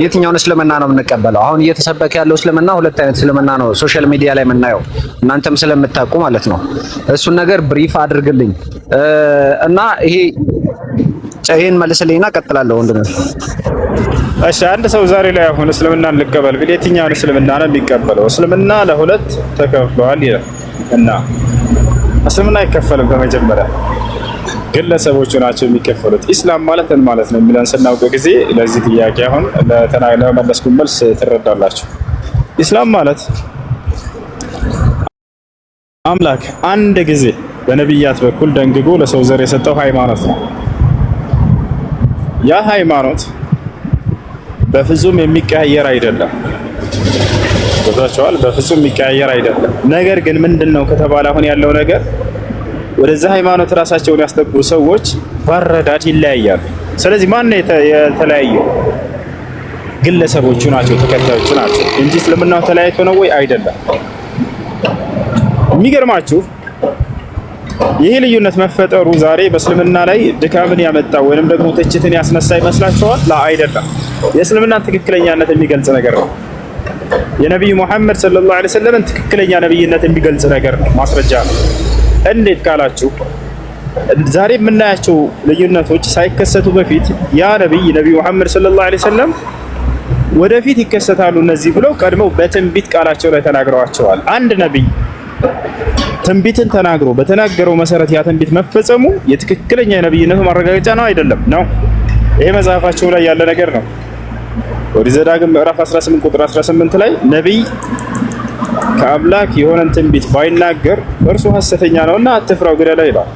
የትኛውን እስልምና ነው የምንቀበለው? አሁን እየተሰበከ ያለው እስልምና ሁለት አይነት እስልምና ነው ሶሻል ሚዲያ ላይ የምናየው፣ እናንተም ስለምታውቁ ማለት ነው። እሱን ነገር ብሪፍ አድርግልኝ እና ይሄን መልስልኝና ቀጥላለሁ ወንድም። እሺ አንድ ሰው ዛሬ ላይ አሁን እስልምናን ልቀበል ቢል የትኛውን እስልምና ነው የሚቀበለው? እስልምና ለሁለት ተከፍሏል ይላል እና እስልምና አይከፈልም። በመጀመሪያ ግለሰቦቹ ናቸው የሚከፈሉት። ኢስላም ማለት ምን ማለት ነው የሚለን ስናውቅ ጊዜ ለዚህ ጥያቄ አሁን ለመለስኩት መልስ ትረዳላችሁ። ኢስላም ማለት አምላክ አንድ ጊዜ በነቢያት በኩል ደንግጎ ለሰው ዘር የሰጠው ሃይማኖት ነው። ያ ሃይማኖት በፍጹም የሚቀያየር አይደለም። ቦታቸዋል በፍጹም የሚቀያየር አይደለም። ነገር ግን ምንድነው ከተባለ አሁን ያለው ነገር ወደዛ ሃይማኖት ራሳቸውን ያስጠጉ ሰዎች ባረዳድ ይለያያሉ። ስለዚህ ማን ነው የተለያየው? ግለሰቦቹ ናቸው፣ ተከታዮቹ ናቸው እንጂ እስልምናው ተለያይቶ ነው ወይ? አይደለም። የሚገርማችሁ ይሄ ልዩነት መፈጠሩ ዛሬ በእስልምና ላይ ድካምን ያመጣ ወይንም ደግሞ ትችትን ያስነሳ ይመስላችኋል? ላ አይደለም። የእስልምናን ትክክለኛነት የሚገልጽ ነገር ነው። የነብዩ መሐመድ ሰለላሁ ዐለይሂ ወሰለም ትክክለኛ ነብይነት የሚገልጽ ነገር ነው፣ ማስረጃ ነው። እንዴት ካላችሁ ዛሬ የምናያቸው ልዩነቶች ሳይከሰቱ በፊት ያ ነብዩ መሐመድ ሰለላሁ ዐለይሂ ወሰለም ወደፊት ይከሰታሉ እነዚህ ብለው ቀድመው በትንቢት ቃላቸው ላይ ተናግረዋቸዋል። አንድ ነብይ ትንቢትን ተናግሮ በተናገረው መሰረት ያ ትንቢት መፈጸሙ የትክክለኛ የነብይነቱ ማረጋገጫ ነው አይደለም? ነው። ይሄ መጽሐፋቸው ላይ ያለ ነገር ነው። ወደ ዘዳግም ምዕራፍ 18 ቁጥር 18 ላይ ነብይ ከአምላክ የሆነን ትንቢት ባይናገር እርሱ ሐሰተኛ ነውና አትፍራው ግደለው ይላል።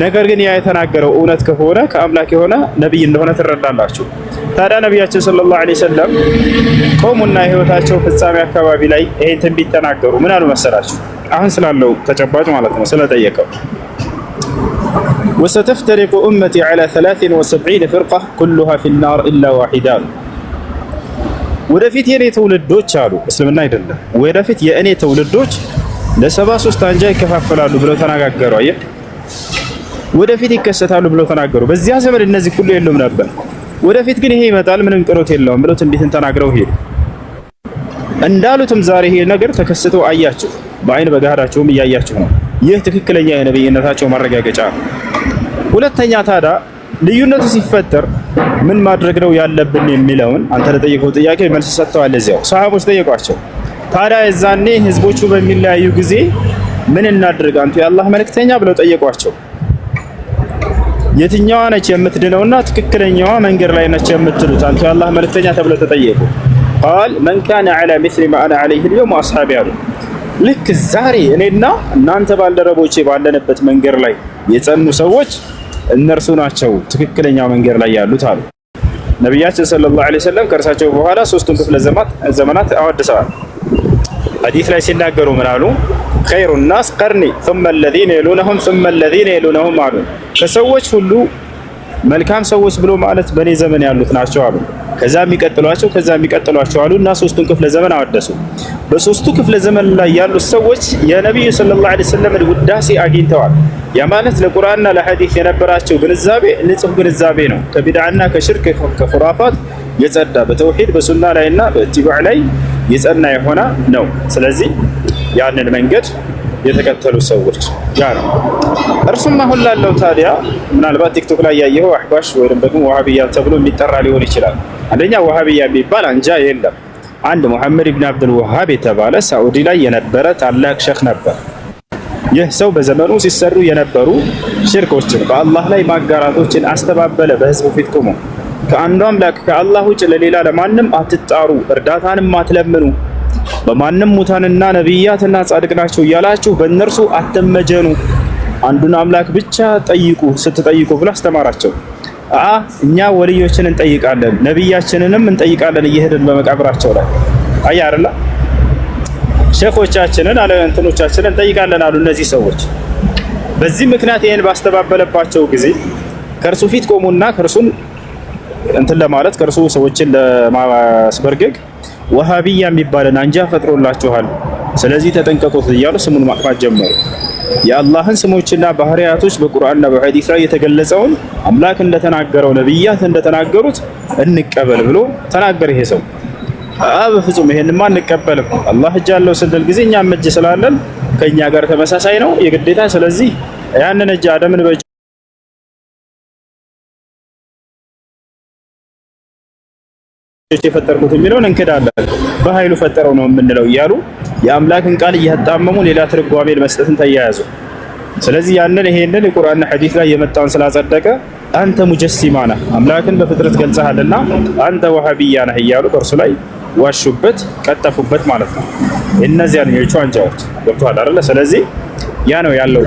ነገር ግን ያ የተናገረው እውነት ከሆነ ከአምላክ የሆነ ነብይ እንደሆነ ትረዳላችሁ። ታዲያ ነብያችን ሰለላሁ ዐለይሂ ወሰለም ቆሙና የህይወታቸው ፍጻሜ አካባቢ ላይ ይሄን ትንቢት ተናገሩ። ምን አሉ መሰላችሁ? አሁን ስላለው ተጨባጭ ማለት ነው ስለጠየቀው وستفترق أمتي على 73 فرقة كلها في النار إلا واحدة ወደፊት የኔ ትውልዶች አሉ እስልምና አይደለም ወደፊት የኔ ትውልዶች ለ73 አንጃ ይከፋፈላሉ ብለው ተናገሩ። አየህ ወደፊት ይከሰታሉ ብለው ተናገሩ። በዚያ ዘመን እነዚህ ሁሉ የሉም ነበር። ወደፊት ግን ይሄ ይመጣል ምንም ቅሮት የለውም ብለው ትንቢትን ተናግረው ሄዱ። እንዳሉትም ዛሬ ይሄ ነገር ተከስቶ አያችሁ፣ በአይን በጋዳቸውም እያያችሁ ነው። ይህ ትክክለኛ የነብይነታቸው ማረጋገጫ ነው። ሁለተኛ ታዲያ ልዩነቱ ሲፈጠር ምን ማድረግ ነው ያለብን የሚለውን አንተ ለጠየቀው ጥያቄ መልስ ሰጥተዋል። እዚያው ሰሃቦች ጠየቋቸው። ታዲያ የዛኔ ህዝቦቹ በሚለያዩ ጊዜ ምን እናድርግ አንቱ የአላህ መልእክተኛ ብለው ጠየቋቸው። የትኛዋ ነች የምትድነውና ትክክለኛዋ መንገድ ላይ ነች የምትሉት አንቱ የአላህ መልእክተኛ ተብለው ተጠየቁ። قال من كان على مثل ما انا عليه اليوم واصحابي አሉ። ልክ ዛሬ እኔና እናንተ ባልደረቦቼ ባለንበት መንገድ ላይ የጸኑ ሰዎች እነርሱ ናቸው ትክክለኛ መንገድ ላይ ያሉት አሉ። ነብያችን ሰለላሁ ዐለይሂ ወሰለም ከእርሳቸው በኋላ ሶስቱን ክፍለ ዘመናት አወድሰዋል። ሐዲስ ላይ ሲናገሩ ምን አሉ? خير الناس قرني ثم الذين يلونهم ثم الذين يلونهم አሉ። ከሰዎች ሁሉ መልካም ሰዎች ብሎ ማለት በኔ ዘመን ያሉት ናቸው አሉ። ከዛ የሚቀጥሏቸው አሉና ሶስቱን ክፍለ ዘመን አወደሱ። በሶስቱ ክፍለ ዘመን ላይ ያሉት ሰዎች የነብዩ ሰለላሁ ዐለይሂ ወሰለም ውዳሴ አግኝተዋል። ያ ማለት ለቁርአንና ለሐዲስ የነበራቸው ግንዛቤ ንጹህ ግንዛቤ ነው። ከቢድዓና ከሽርክ ከኹራፋት የጸዳ በተውሂድ በሱና ላይና በኢትባዕ ላይ የጸና የሆነ ነው። ስለዚህ ያንን መንገድ የተከተሉ ሰዎች ያ ነው። እርሱም አሁን ላለው ታዲያ ምናልባት ቲክቶክ ላይ ያየኸው አህባሽ ወይም ደግሞ ወሃቢያ ተብሎ የሚጠራ ሊሆን ይችላል። አንደኛ ወሃቢያ የሚባል አንጃ የለም። አንድ መሐመድ ኢብኑ አብዱል ወሃብ የተባለ ሳዑዲ ላይ የነበረ ታላቅ ሼክ ነበር። ይህ ሰው በዘመኑ ሲሰሩ የነበሩ ሽርኮችን በአላህ ላይ ማጋራቶችን አስተባበለ። በህዝቡ ፊት ቆሞ ከአንዱ አምላክ ከአላህ ውጭ ለሌላ ለማንም አትጣሩ፣ እርዳታንም አትለምኑ፣ በማንም ሙታንና ነብያትና ጻድቅ ናቸው እያላችሁ በእነርሱ አትመጀኑ፣ አንዱን አምላክ ብቻ ጠይቁ ስትጠይቁ ብሎ አስተማራቸው። እኛ ወልዮችን እንጠይቃለን ነብያችንንም እንጠይቃለን እየሄድን በመቃብራቸው ላይ አያ አይደለ ሼኾቻችንን እንትኖቻችንን እንጠይቃለን አሉ እነዚህ ሰዎች። በዚህ ምክንያት ይሄን ባስተባበለባቸው ጊዜ ከእርሱ ፊት ቆሙና ከእርሱን እንትን ለማለት ከእርሱ ሰዎችን ለማስበርገግ ወሃቢያ የሚባልን አንጃ ፈጥሮላችኋል፣ ስለዚህ ተጠንቀቁት እያሉ ስሙን ማጥፋት ጀመሩ። የአላህን ስሞችና ባህሪያቶች በቁርአንና በሐዲስ ላይ የተገለጸውን አምላክ እንደተናገረው ነብያት እንደተናገሩት እንቀበል ብሎ ተናገረ። ይሄ ሰው በፍጹም ይሄንማ አንቀበልም፣ አላህ እጅ አለው ስንል ጊዜ እኛም እጅ ስላለን ከኛ ጋር ተመሳሳይ ነው የግዴታ። ስለዚህ ያንን እጅ አደምን በእጅ የፈጠርኩት የሚለውን እንክዳለን፣ በኃይሉ ፈጠረው ነው የምንለው እያሉ የአምላክን ቃል እያጣመሙ ሌላ ትርጓሜን መስጠትን ተያያዙ። ስለዚህ ያንን ይሄንን የቁርአንና ሐዲስ ላይ የመጣውን ስላጸደቀ አንተ ሙጀሲማ ነህ፣ አምላክን በፍጥረት ገልጸሃልና አንተ ወሃቢያ ነህ እያሉ በእርሱ ላይ ዋሹበት፣ ቀጠፉበት ማለት ነው። እነዚያ ልጆቹ አንጃዎች ገብቶሃል አይደለ? ስለዚህ ያ ነው ያለው።